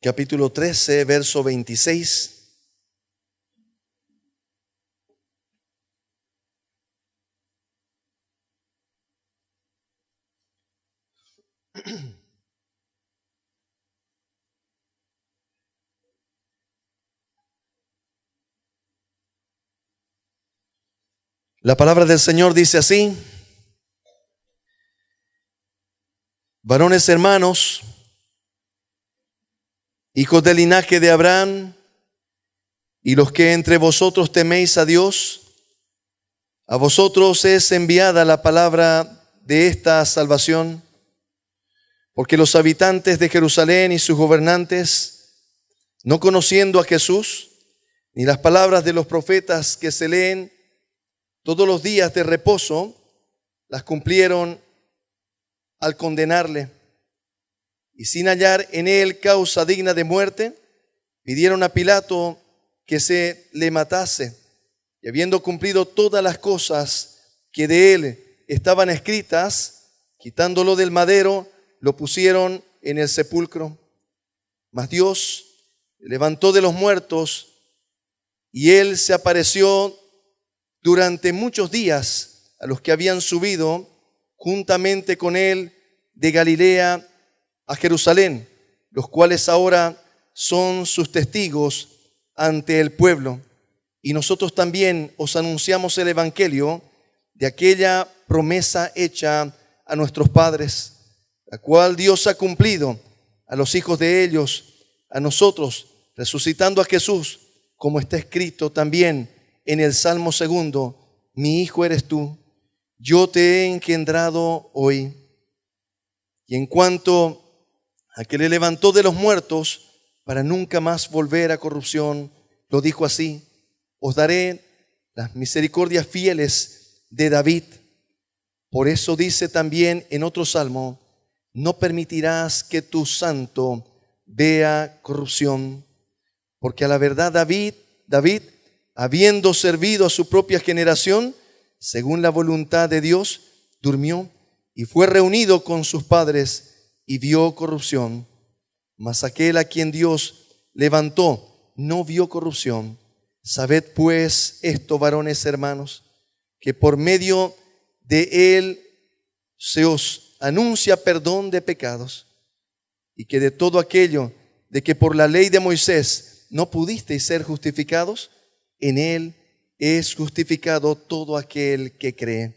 capítulo 13, verso 26. La palabra del Señor dice así: varones hermanos, hijos del linaje de Abraham, y los que entre vosotros teméis a Dios, a vosotros es enviada la palabra de esta salvación, porque los habitantes de Jerusalén y sus gobernantes, no conociendo a Jesús, ni las palabras de los profetas que se leen todos los días de reposo, las cumplieron al condenarle, y sin hallar en él causa digna de muerte, pidieron a Pilato que se le matase, y habiendo cumplido todas las cosas que de él estaban escritas, quitándolo del madero, lo pusieron en el sepulcro. Mas Dios levantó de los muertos, y él se apareció durante muchos días a los que habían subido juntamente con él de Galilea a Jerusalén, los cuales ahora son sus testigos ante el pueblo. Y nosotros también os anunciamos el evangelio de aquella promesa hecha a nuestros padres, la cual Dios ha cumplido a los hijos de ellos, a nosotros, resucitando a Jesús, como está escrito también en el Salmo 2: mi hijo eres tú, yo te he engendrado hoy. Y en cuanto a que le levantó de los muertos para nunca más volver a corrupción, lo dijo así: os daré las misericordias fieles de David. Por eso dice también en otro salmo: no permitirás que tu santo vea corrupción. Porque a la verdad David, habiendo servido a su propia generación, según la voluntad de Dios, durmió y fue reunido con sus padres y vio corrupción. Mas aquel a quien Dios levantó no vio corrupción. Sabed pues esto, varones hermanos, que por medio de él se os anuncia perdón de pecados, y que de todo aquello de que por la ley de Moisés no pudisteis ser justificados, en él es justificado todo aquel que cree.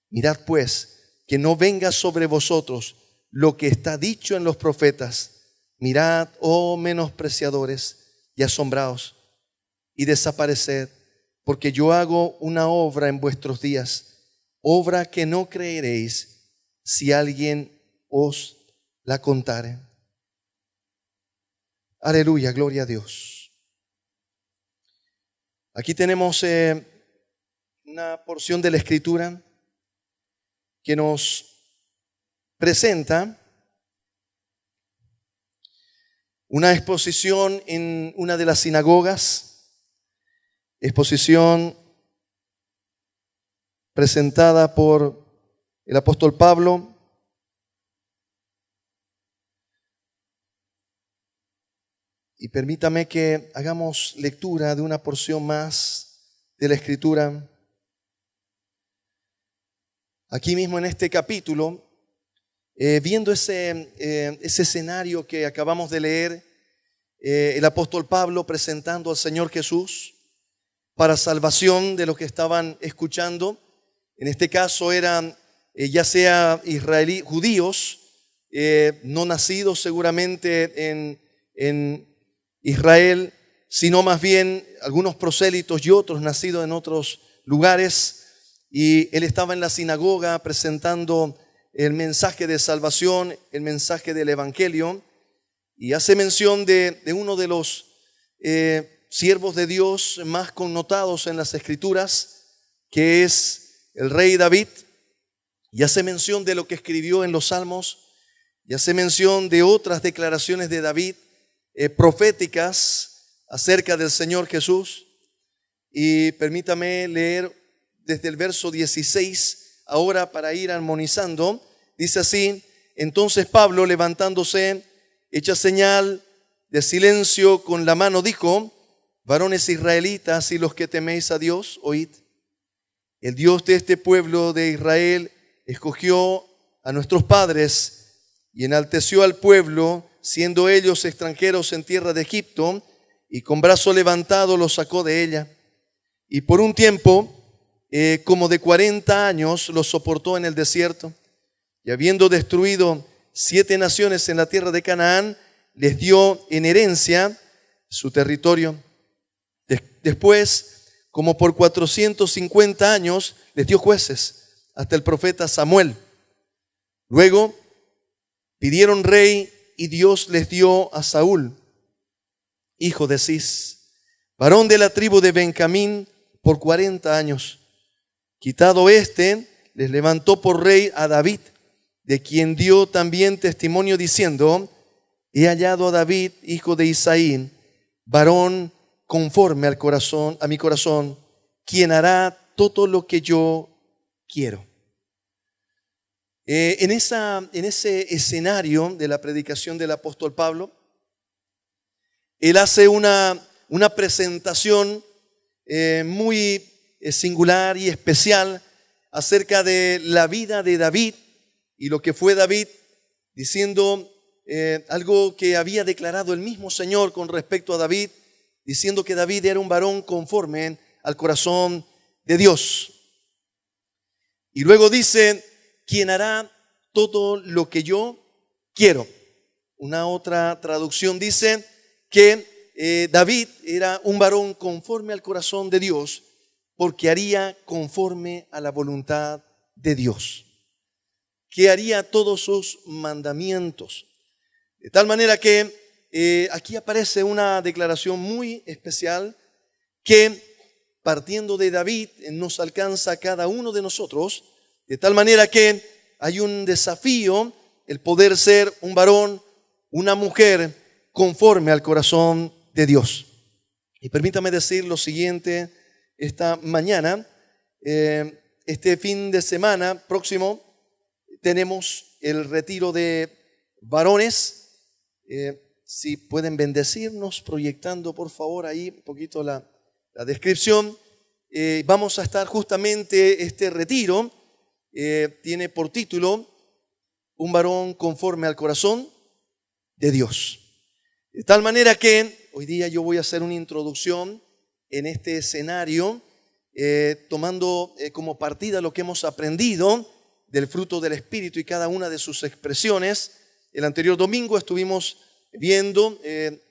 Mirad pues que no venga sobre vosotros lo que está dicho en los profetas: mirad, oh menospreciadores, y asombraos, y desapareced, porque yo hago una obra en vuestros días, obra que no creeréis si alguien os la contare. Aleluya, gloria a Dios. Aquí tenemos una porción de la Escritura que nos presenta una exposición en una de las sinagogas, exposición presentada por el apóstol Pablo. Y permítame que hagamos lectura de una porción más de la Escritura. Aquí mismo en este capítulo, viendo ese escenario que acabamos de leer, el apóstol Pablo presentando al Señor Jesús para salvación de los que estaban escuchando. En este caso eran ya sea judíos, no nacidos seguramente en Israel, sino más bien algunos prosélitos y otros nacidos en otros lugares. Y él estaba en la sinagoga presentando el mensaje de salvación, el mensaje del evangelio, y hace mención de uno de los siervos de Dios más connotados en las Escrituras, que es el rey David, y hace mención de lo que escribió en los Salmos, y hace mención de otras declaraciones de David proféticas acerca del Señor Jesús. Y permítame leer desde el verso 16 ahora para ir armonizando. Dice así: entonces Pablo, levantándose, hecha señal de silencio con la mano, dijo: varones israelitas y los que teméis a Dios, oíd. El Dios de este pueblo de Israel escogió a nuestros padres y enalteció al pueblo, siendo ellos extranjeros en tierra de Egipto, y con brazo levantado los sacó de ella. Y por un tiempo, como de 40 años, los soportó en el desierto. Y habiendo destruido 7 naciones en la tierra de Canaán, les dio en herencia su territorio. Después, como por 450 años, les dio jueces, hasta el profeta Samuel. Luego pidieron rey y Dios les dio a Saúl, hijo de Cis, varón de la tribu de Benjamín, por 40 años. Quitado les levantó por rey a David, de quien dio también testimonio diciendo: he hallado a David, hijo de Isaí, varón conforme a mi corazón, quien hará todo lo que yo quiero. En ese escenario de la predicación del apóstol Pablo, él hace una presentación muy singular y especial acerca de la vida de David y lo que fue David, diciendo algo que había declarado el mismo Señor con respecto a David, diciendo que David era un varón conforme al corazón de Dios. Y luego dice: quien hará todo lo que yo quiero. Una otra traducción dice que David era un varón conforme al corazón de Dios, porque haría conforme a la voluntad de Dios, que haría todos sus mandamientos. De tal manera que aquí aparece una declaración muy especial que, partiendo de David, nos alcanza a cada uno de nosotros, de tal manera que hay un desafío, el poder ser un varón, una mujer conforme al corazón de Dios. Y permítame decir lo siguiente esta mañana. Este fin de semana próximo tenemos el retiro de varones. Si pueden bendecirnos proyectando por favor ahí un poquito la descripción. Vamos a estar justamente este retiro. Tiene por título: un varón conforme al corazón de Dios. De tal manera que hoy día yo voy a hacer una introducción en este escenario, tomando como partida lo que hemos aprendido del fruto del Espíritu y cada una de sus expresiones. El anterior domingo estuvimos viendo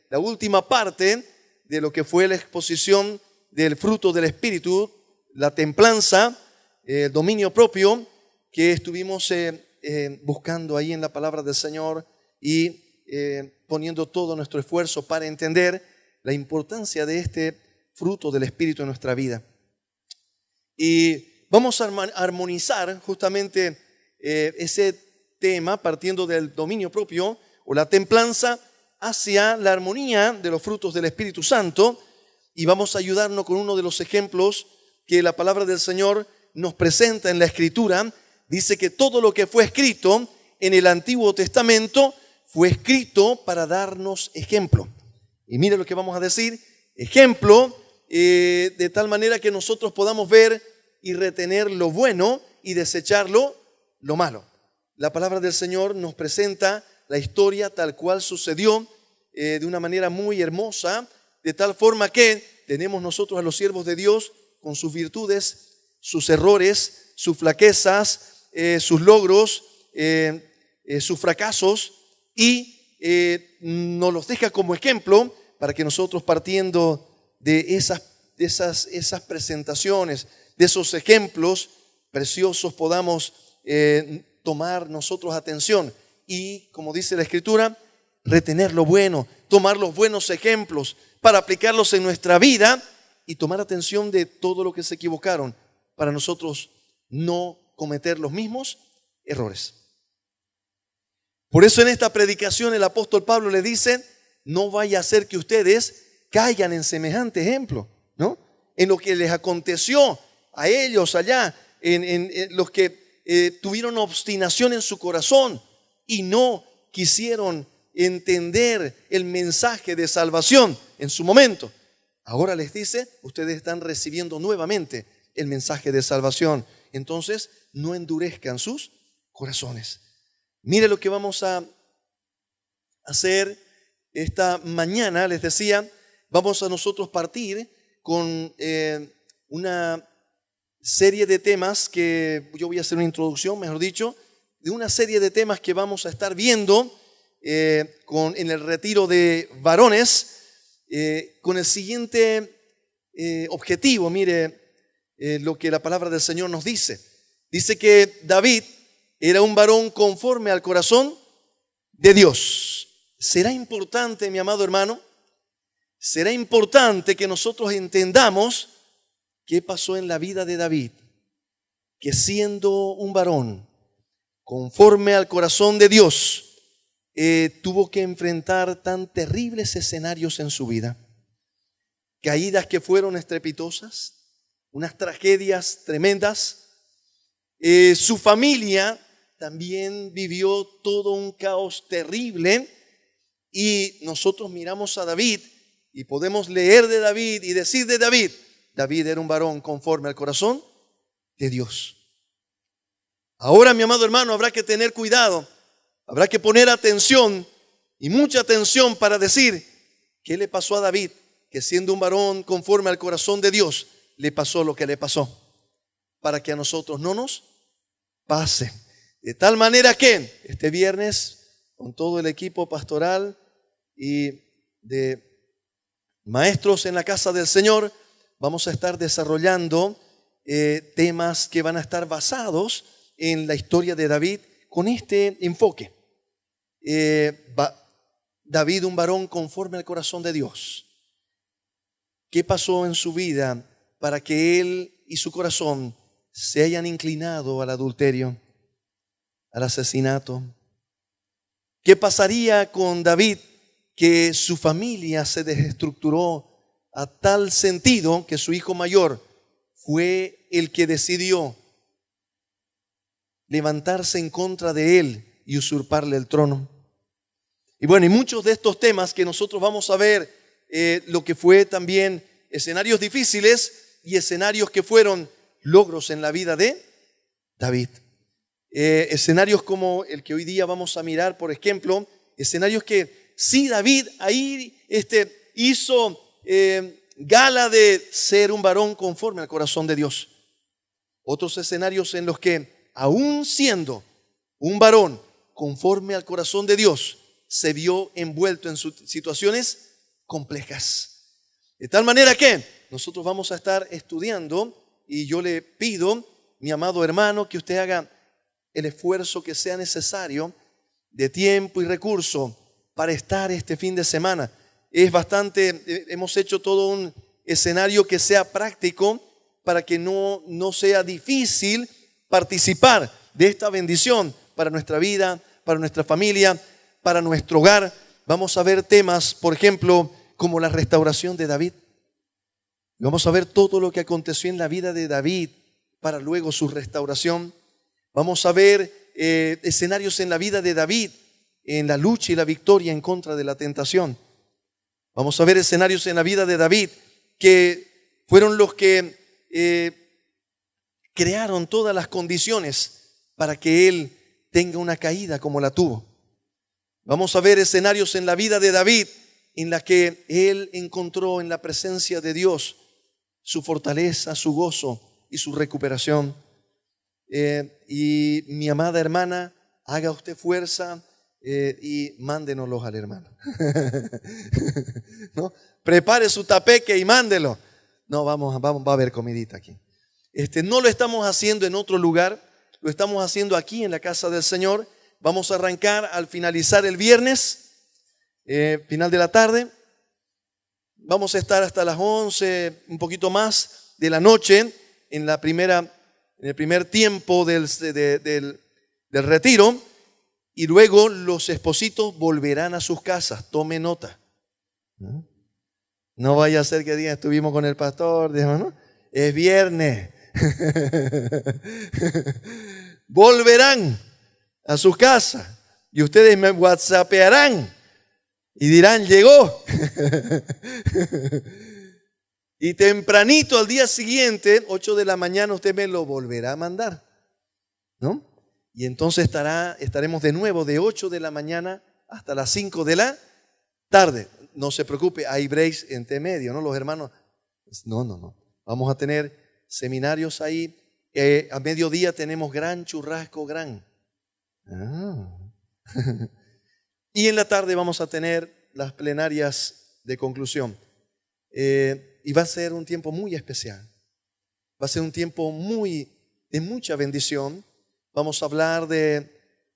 la última parte de lo que fue la exposición del fruto del Espíritu, la templanza, el dominio propio, que estuvimos buscando ahí en la palabra del Señor y poniendo todo nuestro esfuerzo para entender la importancia de este fruto del Espíritu en nuestra vida. Y vamos a armonizar justamente ese tema partiendo del dominio propio o la templanza hacia la armonía de los frutos del Espíritu Santo, y vamos a ayudarnos con uno de los ejemplos que la palabra del Señor nos presenta en la Escritura. Dice que todo lo que fue escrito en el Antiguo Testamento fue escrito para darnos ejemplo. Y mire lo que vamos a decir: ejemplo, de tal manera que nosotros podamos ver y retener lo bueno y desechar lo malo. La palabra del Señor nos presenta la historia tal cual sucedió, de una manera muy hermosa, de tal forma que tenemos nosotros a los siervos de Dios con sus virtudes, sus errores, sus flaquezas, sus logros, sus fracasos, y nos los deja como ejemplo para que nosotros, partiendo de esas presentaciones, de esos ejemplos preciosos, podamos tomar nosotros atención y, como dice la Escritura, retener lo bueno, tomar los buenos ejemplos para aplicarlos en nuestra vida y tomar atención de todo lo que se equivocaron para nosotros no cometer los mismos errores. Por eso en esta predicación el apóstol Pablo le dice: no vaya a ser que ustedes caigan en semejante ejemplo, ¿no? En lo que les aconteció a ellos allá, en los que tuvieron obstinación en su corazón y no quisieron entender el mensaje de salvación en su momento. Ahora les dice, ustedes están recibiendo nuevamente el mensaje de salvación. Entonces, no endurezcan sus corazones. Mire lo que vamos a hacer esta mañana. Les decía, vamos a nosotros partir con una serie de temas que yo voy a hacer una introducción, mejor dicho, de una serie de temas que vamos a estar viendo en el retiro de varones, con el siguiente objetivo. Mire lo que la palabra del Señor nos dice. Dice que David era un varón conforme al corazón de Dios. Será importante, mi amado hermano, será importante que nosotros entendamos qué pasó en la vida de David, que siendo un varón conforme al corazón de Dios, tuvo que enfrentar tan terribles escenarios en su vida. Caídas que fueron estrepitosas, unas tragedias tremendas. Su familia también vivió todo un caos terrible. Y nosotros miramos a David y podemos leer de David y decir de David, David era un varón conforme al corazón de Dios. Ahora, mi amado hermano, habrá que tener cuidado, habrá que poner atención y mucha atención para decir qué le pasó a David, que siendo un varón conforme al corazón de Dios, le pasó lo que le pasó, para que a nosotros no nos pase. De tal manera que este viernes, con todo el equipo pastoral y de maestros en la casa del Señor, vamos a estar desarrollando temas que van a estar basados en la historia de David con este enfoque. David, un varón conforme al corazón de Dios. ¿Qué pasó en su vida para que él y su corazón se hayan inclinado al adulterio, al asesinato? ¿Qué pasaría con David, que su familia se desestructuró a tal sentido que su hijo mayor fue el que decidió levantarse en contra de él y usurparle el trono? Y bueno, y muchos de estos temas que nosotros vamos a ver, lo que fue también escenarios difíciles y escenarios que fueron logros en la vida de David. Escenarios como el que hoy día vamos a mirar, por ejemplo, escenarios que sí, David ahí hizo gala de ser un varón conforme al corazón de Dios. Otros escenarios en los que, aún siendo un varón conforme al corazón de Dios, se vio envuelto en situaciones complejas. De tal manera que nosotros vamos a estar estudiando, y yo le pido, mi amado hermano, que usted haga el esfuerzo que sea necesario de tiempo y recurso para estar este fin de semana. Hemos hecho todo un escenario que sea práctico para que no sea difícil participar de esta bendición para nuestra vida, para nuestra familia, para nuestro hogar. Vamos a ver temas, por ejemplo, como la restauración de David. Vamos a ver todo lo que aconteció en la vida de David para luego su restauración. Vamos a ver escenarios en la vida de David, en la lucha y la victoria en contra de la tentación. Vamos a ver escenarios en la vida de David que fueron los que crearon todas las condiciones para que él tenga una caída como la tuvo. Vamos a ver escenarios en la vida de David en la que él encontró en la presencia de Dios su fortaleza, su gozo y su recuperación. Y mi amada hermana, haga usted fuerza y mándenoslos al hermano. ¿No? Prepare su tapeque y mándelo. No, vamos, va a haber comidita aquí. No lo estamos haciendo en otro lugar, lo estamos haciendo aquí en la casa del Señor. Vamos a arrancar al finalizar el viernes, final de la tarde. Vamos a estar hasta las 11, un poquito más de la noche, en el primer tiempo del retiro. Y luego los espositos volverán a sus casas. Tome nota. No vaya a ser que digan, estuvimos con el pastor, digamos, ¿no? Es viernes. Volverán a sus casas y ustedes me whatsappearán Y dirán, llegó. Y tempranito al día siguiente, 8 de la mañana, usted me lo volverá a mandar, ¿no? Y entonces estaremos de nuevo de 8 de la mañana hasta las 5 de la tarde. No se preocupe, hay breaks entre medio, ¿no? Los hermanos, no. Vamos a tener seminarios ahí. A mediodía tenemos gran churrasco, gran. Y en la tarde vamos a tener las plenarias de conclusión. Y va a ser un tiempo muy especial. Va a ser un tiempo de mucha bendición. Vamos a hablar de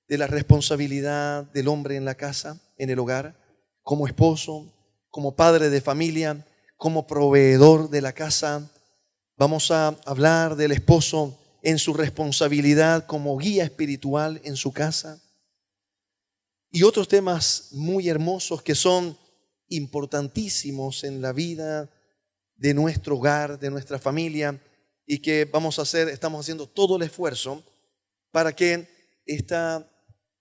la responsabilidad del hombre en la casa, en el hogar, como esposo, como padre de familia, como proveedor de la casa. Vamos a hablar del esposo en su responsabilidad como guía espiritual en su casa. Y otros temas muy hermosos que son importantísimos en la vida de nuestro hogar, de nuestra familia, y que estamos haciendo todo el esfuerzo para que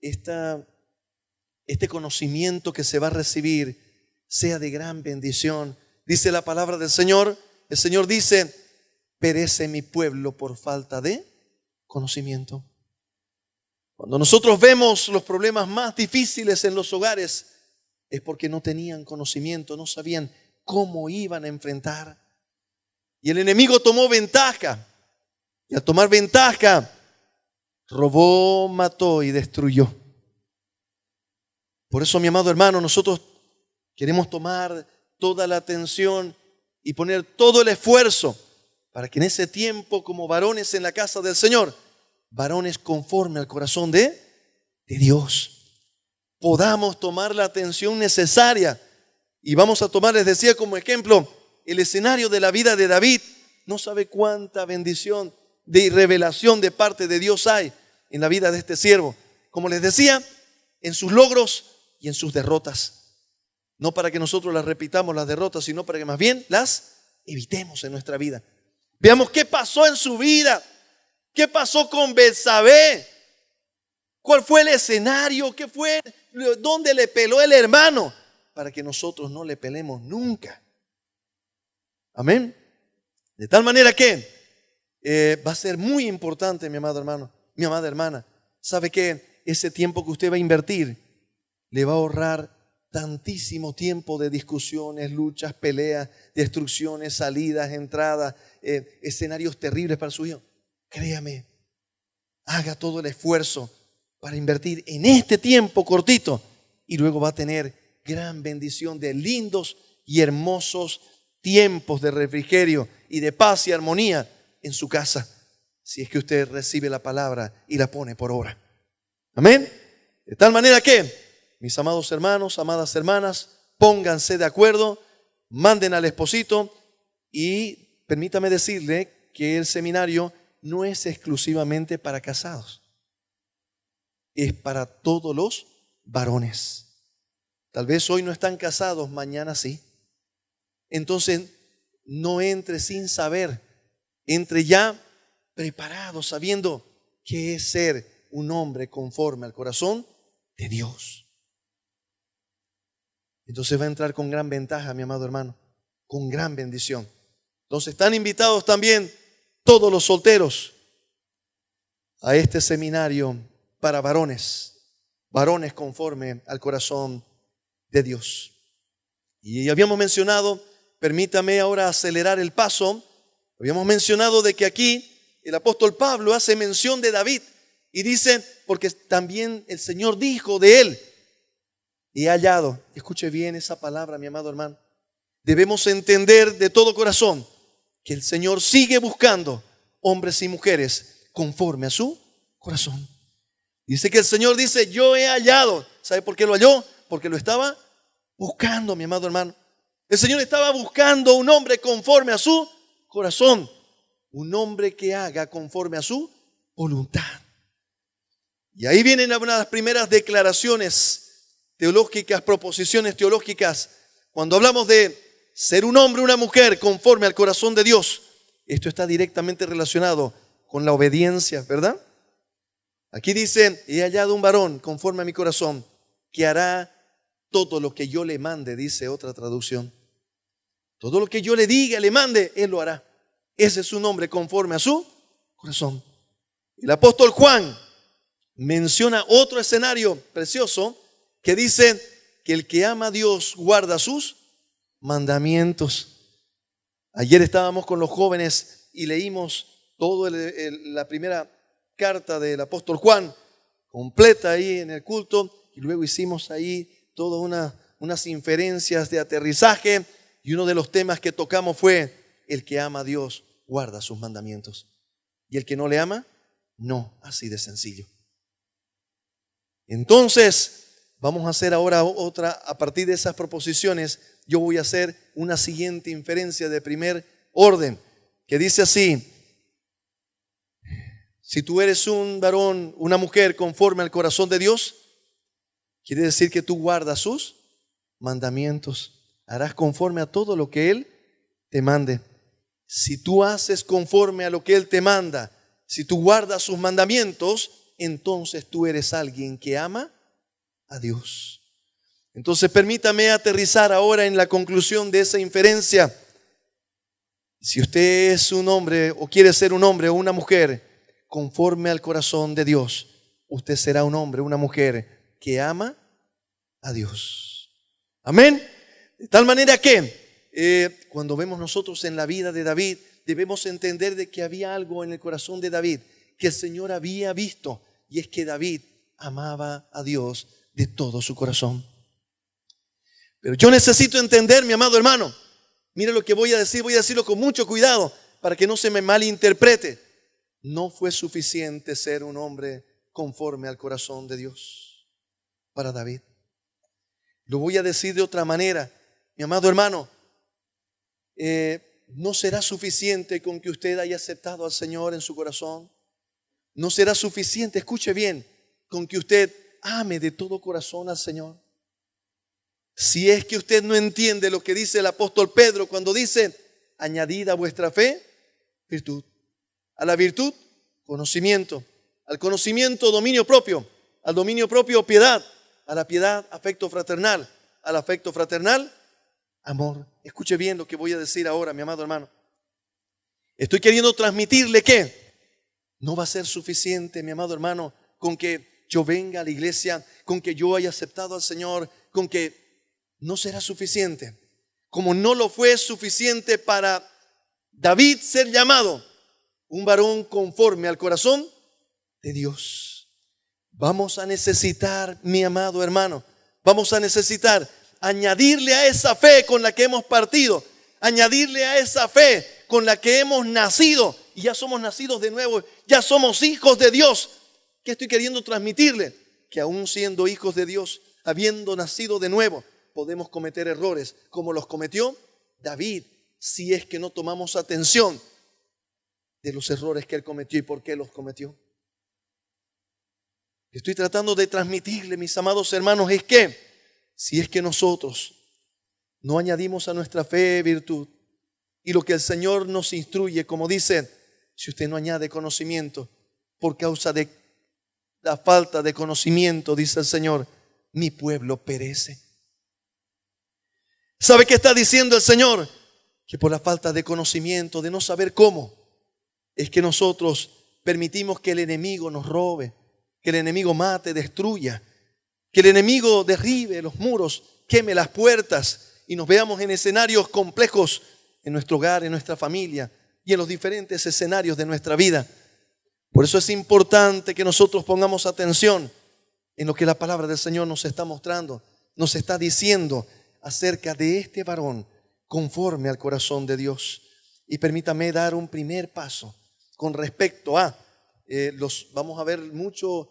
este conocimiento que se va a recibir sea de gran bendición. Dice la palabra del Señor, el Señor dice, perece mi pueblo por falta de conocimiento. Cuando nosotros vemos los problemas más difíciles en los hogares, es porque no tenían conocimiento, no sabían cómo iban a enfrentar. Y el enemigo tomó ventaja. Y al tomar ventaja, robó, mató y destruyó. Por eso, mi amado hermano, nosotros queremos tomar toda la atención y poner todo el esfuerzo para que en ese tiempo, como varones en la casa del Señor, varones conforme al corazón de Dios, podamos tomar la atención necesaria. Y vamos a tomar, les decía, como ejemplo, el escenario de la vida de David. No sabe cuánta bendición de revelación de parte de Dios hay en la vida de este siervo. Como les decía, en sus logros y en sus derrotas. No para que nosotros las repitamos las derrotas, sino para que más bien las evitemos en nuestra vida. Veamos qué pasó en su vida. ¿Qué pasó con Betsabé? ¿Cuál fue el escenario? ¿Qué fue? ¿Dónde le peló el hermano? Para que nosotros no le pelemos nunca. Amén. De tal manera que va a ser muy importante, mi amado hermano, mi amada hermana. ¿Sabe qué? Ese tiempo que usted va a invertir le va a ahorrar tantísimo tiempo de discusiones, luchas, peleas, destrucciones, salidas, entradas, escenarios terribles para su hijo. Créame, haga todo el esfuerzo para invertir en este tiempo cortito y luego va a tener gran bendición de lindos y hermosos tiempos de refrigerio y de paz y armonía en su casa, si es que usted recibe la palabra y la pone por obra. Amén. De tal manera que, mis amados hermanos, amadas hermanas, pónganse de acuerdo, manden al esposito y permítame decirle que el seminario no es exclusivamente para casados, es para todos los varones. Tal vez hoy no están casados, mañana sí. Entonces, no entre sin saber, entre ya preparado, sabiendo qué es ser un hombre conforme al corazón de Dios. Entonces va a entrar con gran ventaja, mi amado hermano, con gran bendición. Entonces están invitados también todos los solteros a este seminario para varones, varones conforme al corazón de Dios. Y habíamos mencionado, permítame ahora acelerar el paso, habíamos mencionado de que aquí el apóstol Pablo hace mención de David y dice, porque también el Señor dijo de él, y he hallado, escuche bien esa palabra, mi amado hermano, debemos entender de todo corazón que el Señor sigue buscando hombres y mujeres conforme a su corazón. Dice que el Señor dice, yo he hallado. ¿Sabe por qué lo halló? Porque lo estaba buscando, mi amado hermano. El Señor estaba buscando un hombre conforme a su corazón, un hombre que haga conforme a su voluntad. Y ahí vienen una de las primeras declaraciones teológicas, proposiciones teológicas. Cuando hablamos de ser un hombre, una mujer conforme al corazón de Dios, esto está directamente relacionado con la obediencia, ¿verdad? Aquí dice, he hallado un varón conforme a mi corazón que hará todo lo que yo le mande, dice otra traducción. Todo lo que yo le diga, le mande, Él lo hará. Ese es un hombre conforme a su corazón. El apóstol Juan menciona otro escenario precioso que dice que el que ama a Dios guarda sus mandamientos. Ayer estábamos con los jóvenes y leímos toda la primera carta del apóstol Juan, completa ahí en el culto, y luego hicimos ahí todas unas inferencias de aterrizaje, y uno de los temas que tocamos fue: el que ama a Dios guarda sus mandamientos, y el que no le ama, no, así de sencillo. Entonces, vamos a hacer ahora otra, a partir de esas proposiciones, yo voy a hacer una siguiente inferencia de primer orden, que dice así: si tú eres un varón, una mujer conforme al corazón de Dios, quiere decir que tú guardas sus mandamientos, harás conforme a todo lo que Él te mande. Si tú haces conforme a lo que Él te manda, si tú guardas sus mandamientos, entonces tú eres alguien que ama a Dios. Entonces permítame aterrizar ahora en la conclusión de esa inferencia. Si usted es un hombre o quiere ser un hombre o una mujer conforme al corazón de Dios, usted será un hombre o una mujer que ama a Dios. Amén. De tal manera que cuando vemos nosotros en la vida de David, debemos entender de que había algo en el corazón de David que el Señor había visto, y es que David amaba a Dios de todo su corazón. Pero yo necesito entender, mi amado hermano, mire lo que voy a decirlo con mucho cuidado para que no se me malinterprete. No fue suficiente ser un hombre conforme al corazón de Dios para David. Lo voy a decir de otra manera, mi amado hermano. No será suficiente con que usted haya aceptado al Señor en su corazón. No será suficiente, escuche bien, con que usted ame de todo corazón al Señor. Si es que usted no entiende lo que dice el apóstol Pedro cuando dice: añadid a vuestra fe virtud, a la virtud conocimiento, al conocimiento dominio propio, al dominio propio piedad, a la piedad afecto fraternal, al afecto fraternal amor. Escuche bien lo que voy a decir ahora, mi amado hermano. Estoy queriendo transmitirle que no va a ser suficiente, mi amado hermano, con que yo venga a la iglesia, con que yo haya aceptado al Señor, con que no será suficiente. Como no lo fue suficiente para David ser llamado un varón conforme al corazón de Dios. Vamos a necesitar, mi amado hermano, vamos a necesitar añadirle a esa fe con la que hemos partido, añadirle a esa fe con la que hemos nacido, y ya somos nacidos de nuevo, ya somos hijos de Dios. ¿Qué estoy queriendo transmitirle? Que aún siendo hijos de Dios, habiendo nacido de nuevo, podemos cometer errores como los cometió David, si es que no tomamos atención de los errores que él cometió y por qué los cometió. Estoy tratando de transmitirle, mis amados hermanos, es que si es que nosotros no añadimos a nuestra fe virtud, y lo que el Señor nos instruye, como dice, si usted no añade conocimiento, por causa de la falta de conocimiento, dice el Señor, mi pueblo perece. ¿Sabe qué está diciendo el Señor? Que por la falta de conocimiento, de no saber cómo, es que nosotros permitimos que el enemigo nos robe, que el enemigo mate, destruya, que el enemigo derribe los muros, queme las puertas y nos veamos en escenarios complejos en nuestro hogar, en nuestra familia y en los diferentes escenarios de nuestra vida. Por eso es importante que nosotros pongamos atención en lo que la palabra del Señor nos está mostrando, nos está diciendo acerca de este varón conforme al corazón de Dios. Y permítame dar un primer paso con respecto a vamos a ver mucho,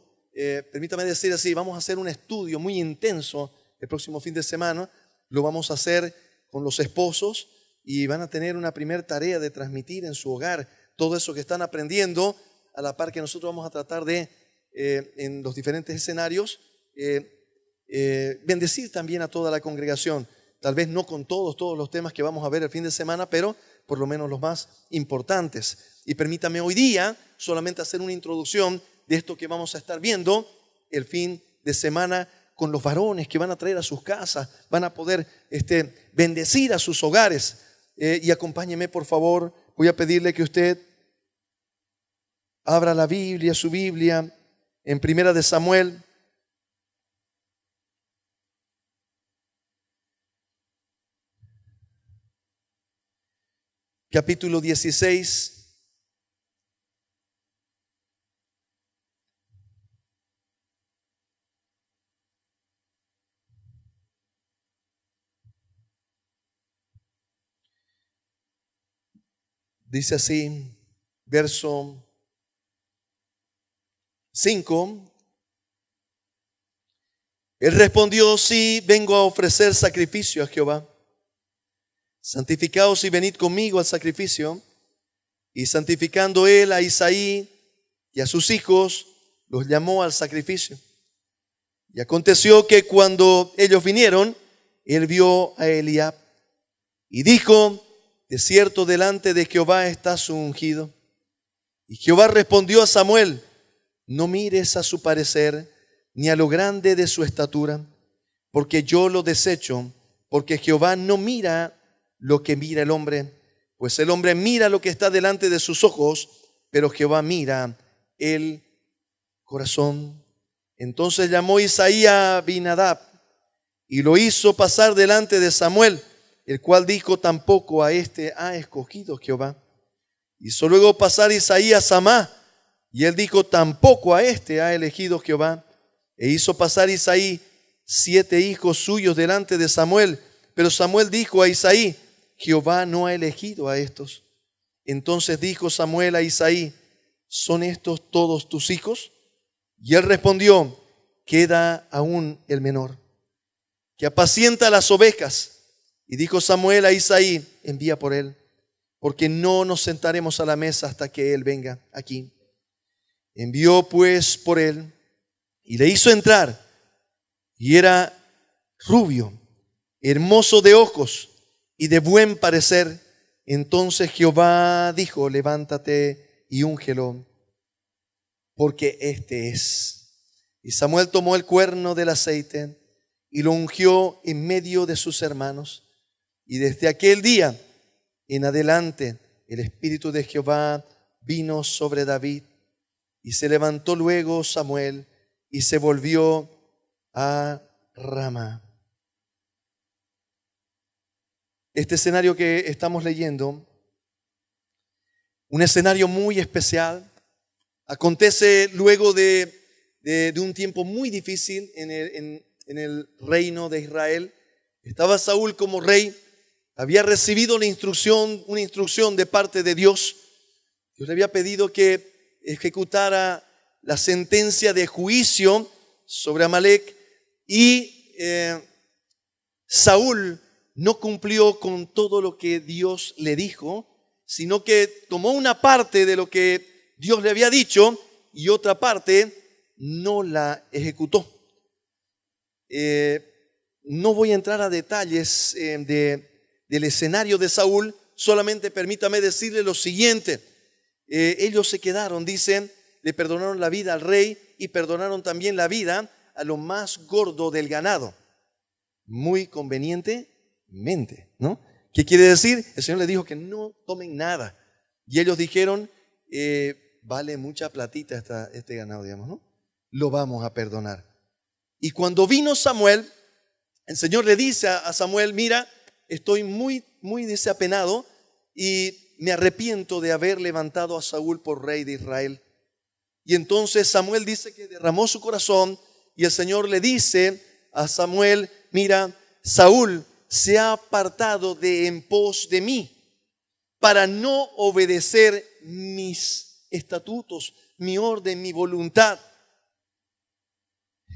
permítame decir así, vamos a hacer un estudio muy intenso el próximo fin de semana. Lo vamos a hacer con los esposos y van a tener una primera tarea de transmitir en su hogar todo eso que están aprendiendo, a la par que nosotros vamos a tratar de, en los diferentes escenarios, bendecir también a toda la congregación. Tal vez no con todos los temas que vamos a ver el fin de semana, pero por lo menos los más importantes. Y permítame hoy día solamente hacer una introducción de esto que vamos a estar viendo el fin de semana con los varones que van a traer a sus casas, van a poder bendecir a sus hogares. Y acompáñeme, por favor. Voy a pedirle que usted abra la Biblia, su Biblia, en Primera de Samuel. Capítulo 16. Dice así, verso 5. Él respondió: sí, vengo a ofrecer sacrificio a Jehová. Santificaos y venid conmigo al sacrificio. Y santificando él a Isaí y a sus hijos, los llamó al sacrificio. Y aconteció que cuando ellos vinieron, él vio a Eliab y dijo: de cierto delante de Jehová está su ungido. Y Jehová respondió a Samuel: no mires a su parecer, ni a lo grande de su estatura, porque yo lo desecho, porque Jehová no mira lo que mira el hombre, pues el hombre mira lo que está delante de sus ojos, pero Jehová mira el corazón. Entonces llamó Isaí a Abinadab y lo hizo pasar delante de Samuel, el cual dijo: tampoco a este ha escogido Jehová. Hizo luego pasar Isaí a Samá, y él dijo: tampoco a este ha elegido Jehová. E hizo pasar Isaí 7 hijos suyos delante de Samuel, pero Samuel dijo a Isaí: Jehová no ha elegido a estos. Entonces dijo Samuel a Isaí: ¿son estos todos tus hijos? Y él respondió: queda aún el menor, que apacienta las ovejas. Y dijo Samuel a Isaí: envía por él, porque no nos sentaremos a la mesa hasta que él venga aquí. Envió pues por él y le hizo entrar, y era rubio, hermoso de ojos y de buen parecer. Entonces Jehová dijo: levántate y úngelo, porque este es. Y Samuel tomó el cuerno del aceite y lo ungió en medio de sus hermanos. Y desde aquel día en adelante el Espíritu de Jehová vino sobre David. Y se levantó luego Samuel y se volvió a Ramá. Este escenario que estamos leyendo, un escenario muy especial, acontece luego de un tiempo muy difícil en el reino de Israel. Estaba Saúl como rey, había recibido una instrucción de parte de Dios. Dios le había pedido que ejecutara la sentencia de juicio sobre Amalek, y Saúl no cumplió con todo lo que Dios le dijo, sino que tomó una parte de lo que Dios le había dicho y otra parte no la ejecutó. No voy a entrar a detalles del escenario de Saúl, solamente permítame decirle lo siguiente. Ellos se quedaron, dicen, le perdonaron la vida al rey y perdonaron también la vida a lo más gordo del ganado. Muy convenientemente, ¿no? ¿Qué quiere decir? El Señor les dijo que no tomen nada. Y ellos dijeron: vale mucha platita este ganado, digamos, ¿no? Lo vamos a perdonar. Y cuando vino Samuel, el Señor le dice a Samuel: mira, estoy muy desapenado y me arrepiento de haber levantado a Saúl por rey de Israel. Y entonces Samuel dice que derramó su corazón, y el Señor le dice a Samuel: mira, Saúl se ha apartado de en pos de mí para no obedecer mis estatutos, mi orden, mi voluntad.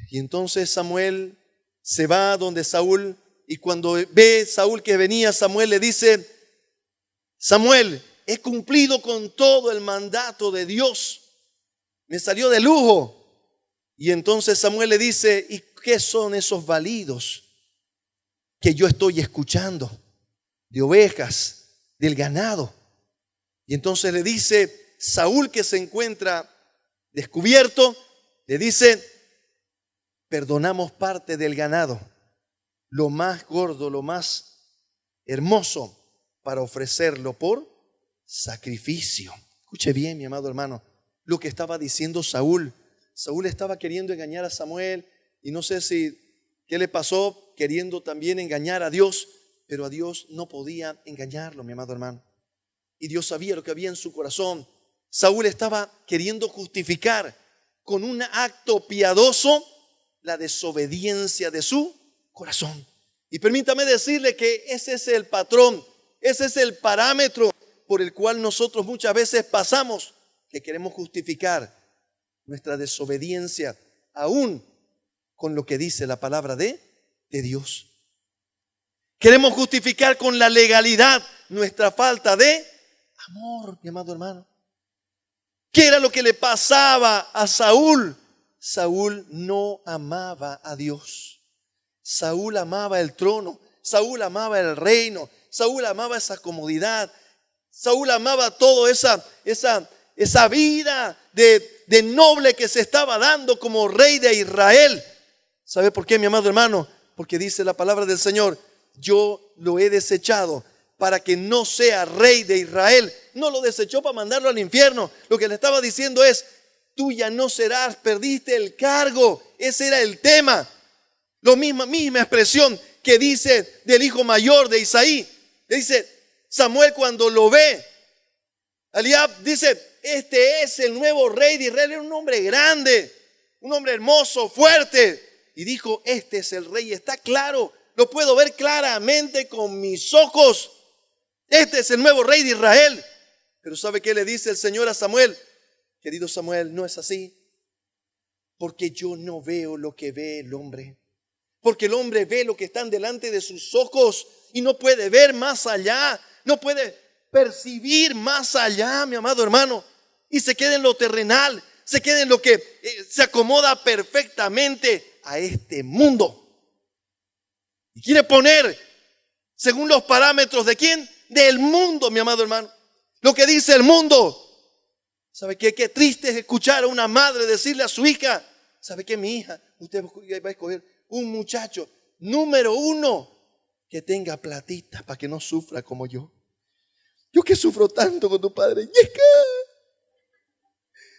Y entonces Samuel se va donde Saúl, y cuando ve Saúl que venía, Samuel le dice: Samuel, he cumplido con todo el mandato de Dios, me salió de lujo. Y entonces Samuel le dice: ¿y qué son esos balidos que yo estoy escuchando de ovejas, del ganado? Y entonces le dice Saúl, que se encuentra descubierto, le dice: perdonamos parte del ganado, lo más gordo, lo más hermoso, para ofrecerlo por sacrificio. Escuche bien, mi amado hermano, lo que estaba diciendo Saúl. Saúl estaba queriendo engañar a Samuel y no sé qué le pasó, queriendo también engañar a Dios, pero a Dios no podía engañarlo, mi amado hermano. Y Dios sabía lo que había en su corazón. Saúl estaba queriendo justificar con un acto piadoso la desobediencia de su corazón. Y permítame decirle que ese es el patrón, ese es el parámetro por el cual nosotros muchas veces pasamos, que queremos justificar nuestra desobediencia aún con lo que dice la palabra de Dios. Queremos justificar con la legalidad nuestra falta de amor, mi amado hermano. ¿Qué era lo que le pasaba a Saúl? Saúl no amaba a Dios. Saúl amaba el trono. Saúl amaba el reino. Saúl amaba esa comodidad. Saúl amaba toda esa vida de noble que se estaba dando como rey de Israel. ¿Sabe por qué, mi amado hermano? Porque dice la palabra del Señor: yo lo he desechado para que no sea rey de Israel. No lo desechó para mandarlo al infierno. Lo que le estaba diciendo es: tú ya no serás, perdiste el cargo. Ese era el tema. La misma expresión que dice del hijo mayor de Isaí. Le dice Samuel cuando lo ve. Eliab dice: este es el nuevo rey de Israel. Era un hombre grande, un hombre hermoso, fuerte. Y dijo: este es el rey, está claro. Lo puedo ver claramente con mis ojos. Este es el nuevo rey de Israel. Pero ¿sabe qué le dice el Señor a Samuel? Querido Samuel, no es así. Porque yo no veo lo que ve el hombre. Porque el hombre ve lo que están delante de sus ojos y no puede ver más allá. No puede percibir más allá, mi amado hermano. Y se queda en lo terrenal. Se queda en lo que se acomoda perfectamente a este mundo. Y quiere poner según los parámetros de ¿quién? Del mundo, mi amado hermano. Lo que dice el mundo. ¿Sabe qué? Qué triste es escuchar a una madre decirle a su hija: ¿sabe qué, mi hija? Usted va a escoger un muchacho número 1 que tenga platita para que no sufra como yo. Yo que sufro tanto con tu padre. Yesca.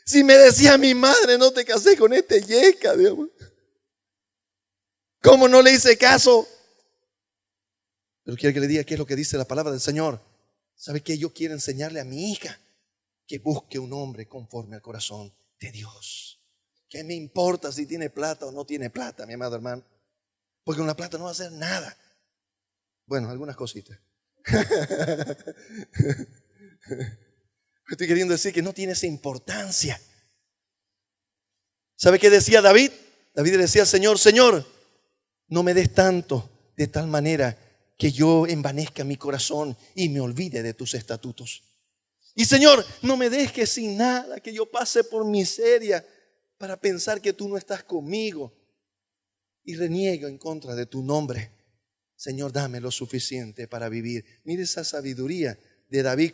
Si me decía mi madre: no te casé con este Yesca, Dios. ¿Cómo no le hice caso? Pero quiero que le diga qué es lo que dice la palabra del Señor. ¿Sabe qué? Yo quiero enseñarle a mi hija que busque un hombre conforme al corazón de Dios. ¿Qué me importa si tiene plata o no tiene plata, mi amado hermano? Porque con la plata no va a hacer nada. Bueno, algunas cositas. Estoy queriendo decir que no tiene esa importancia. ¿Sabe qué decía David? David le decía al Señor: Señor, no me des tanto de tal manera que yo envanezca mi corazón y me olvide de tus estatutos. Y Señor, no me dejes sin nada, que yo pase por miseria para pensar que tú no estás conmigo y reniego en contra de tu nombre. Señor, dame lo suficiente para vivir. Mire esa sabiduría de David.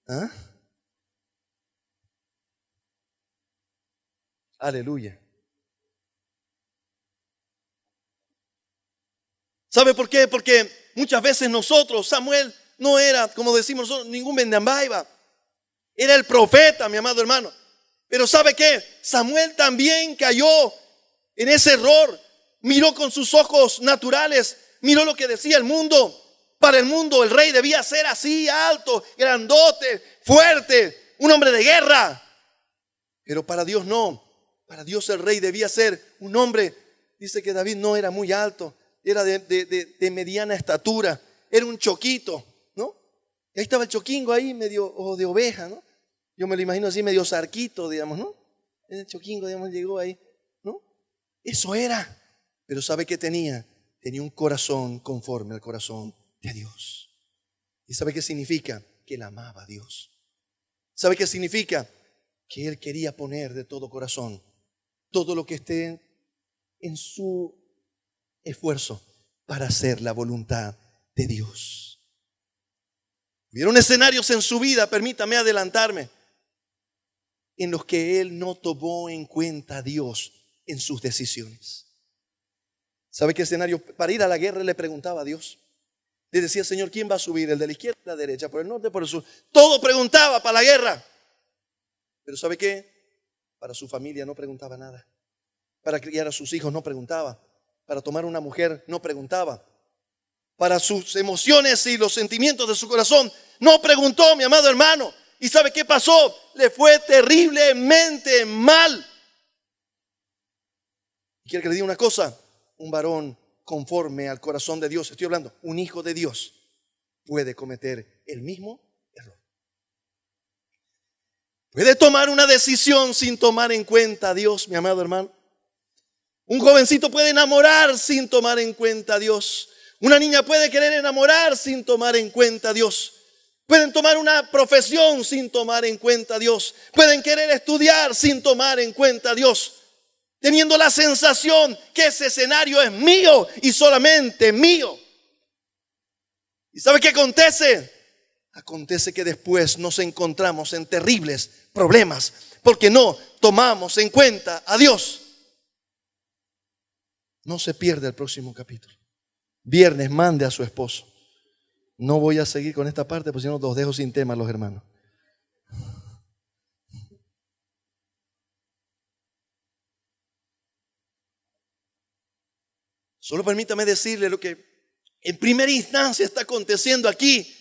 ¿Ah? Aleluya. ¿Sabe por qué? Porque muchas veces nosotros, Samuel no era, como decimos nosotros, ningún vendambaiba. Era el profeta, mi amado hermano. Pero ¿sabe qué? Samuel también cayó en ese error. Miró con sus ojos naturales, miró lo que decía el mundo. Para el mundo el rey debía ser así, alto, grandote, fuerte, un hombre de guerra. Pero para Dios no. Para Dios el rey debía ser un hombre. Dice que David no era muy alto, era de mediana estatura, era un choquito, ¿no? Y ahí estaba el choquingo ahí, medio ojo de oveja, ¿no? Yo me lo imagino así, medio zarquito, digamos, ¿no? El choquingo, digamos, llegó ahí, ¿no? Eso era. Pero ¿sabe qué tenía? Tenía un corazón conforme al corazón de Dios. ¿Y sabe qué significa? Que él amaba a Dios. ¿Sabe qué significa? Que él quería poner de todo corazón todo lo que esté en su esfuerzo para hacer la voluntad de Dios. Hubieron escenarios en su vida, permítame adelantarme, en los que él no tomó en cuenta a Dios en sus decisiones. ¿Sabe qué escenario? Para ir a la guerra le preguntaba a Dios. Le decía, Señor, ¿quién va a subir? ¿El de la izquierda, la derecha, por el norte, por el sur? Todo preguntaba para la guerra. Pero ¿sabe qué? Para su familia no preguntaba nada. Para criar a sus hijos no preguntaba. Para tomar una mujer no preguntaba. Para sus emociones y los sentimientos de su corazón no preguntó, mi amado hermano. ¿Y sabe qué pasó? Le fue terriblemente mal. ¿Quiere que le diga una cosa? Un varón conforme al corazón de Dios, estoy hablando, un hijo de Dios, puede cometer el mismo error. Puede tomar una decisión sin tomar en cuenta a Dios, mi amado hermano. Un jovencito puede enamorar sin tomar en cuenta a Dios. Una niña puede querer enamorar sin tomar en cuenta a Dios. Pueden tomar una profesión sin tomar en cuenta a Dios. Pueden querer estudiar sin tomar en cuenta a Dios, teniendo la sensación que ese escenario es mío y solamente mío. ¿Y sabe qué acontece? Acontece que después nos encontramos en terribles problemas porque no tomamos en cuenta a Dios. No se pierda el próximo capítulo. Viernes, mande a su esposo. No voy a seguir con esta parte, porque si no los dejo sin tema los hermanos. Solo permítame decirle lo que en primera instancia está aconteciendo aquí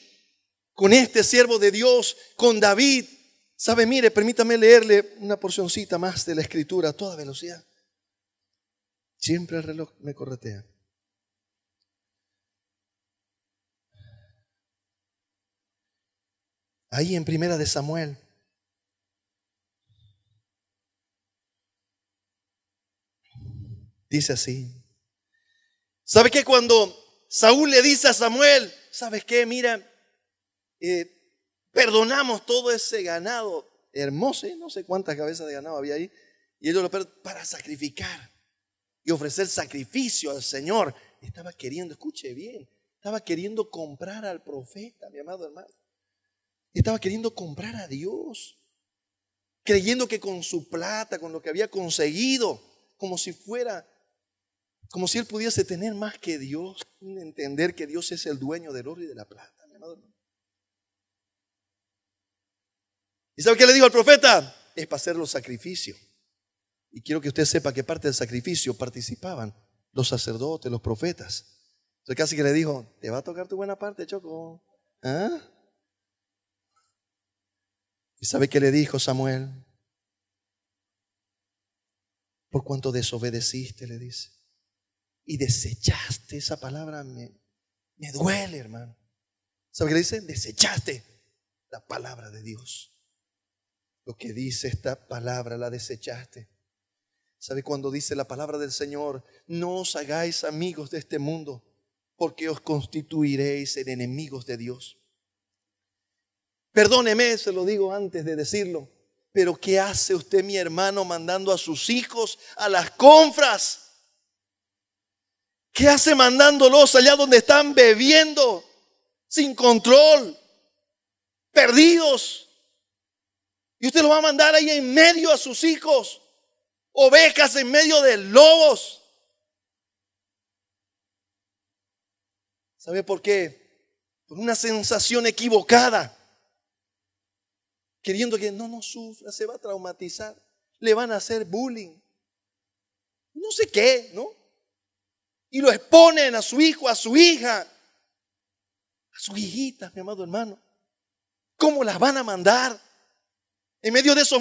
con este siervo de Dios, con David. ¿Sabe? Mire, permítame leerle una porcioncita más de la escritura a toda velocidad. Siempre el reloj me corretea. Ahí en primera de Samuel. Dice así. ¿Sabe qué? Cuando Saúl le dice a Samuel, ¿sabes qué? Mira, perdonamos todo ese ganado hermoso, no sé cuántas cabezas de ganado había ahí, y ellos lo perdonan para sacrificar y ofrecer sacrificio al Señor. Estaba queriendo, escuche bien, estaba queriendo comprar al profeta, mi amado hermano. Estaba queriendo comprar a Dios, creyendo que con su plata, con lo que había conseguido, como si él pudiese tener más que Dios, sin entender que Dios es el dueño del oro y de la plata, mi amado hermano. ¿Y sabe qué le digo al profeta? Es para hacer los sacrificios. Y quiero que usted sepa que parte del sacrificio participaban los sacerdotes, los profetas. Entonces casi que le dijo, te va a tocar tu buena parte, Choco. ¿Ah? ¿Y sabe qué le dijo Samuel? Por cuanto desobedeciste, le dice, y desechaste, esa palabra me duele, hermano. ¿Sabe qué le dice? Desechaste la palabra de Dios. Lo que dice esta palabra la desechaste. ¿Sabe cuando dice la palabra del Señor? No os hagáis amigos de este mundo, porque os constituiréis en enemigos de Dios. Perdóneme, se lo digo antes de decirlo, pero ¿qué hace usted, mi hermano, mandando a sus hijos a las compras? ¿Qué hace mandándolos allá donde están bebiendo, sin control, perdidos? Y usted los va a mandar ahí en medio a sus hijos, ovejas en medio de lobos. ¿Sabe por qué? Por una sensación equivocada. Queriendo que no sufra, se va a traumatizar, le van a hacer bullying, no sé qué, ¿no? Y lo exponen a su hijo, a su hija, a sus hijitas, mi amado hermano. ¿Cómo las van a mandar en medio de esos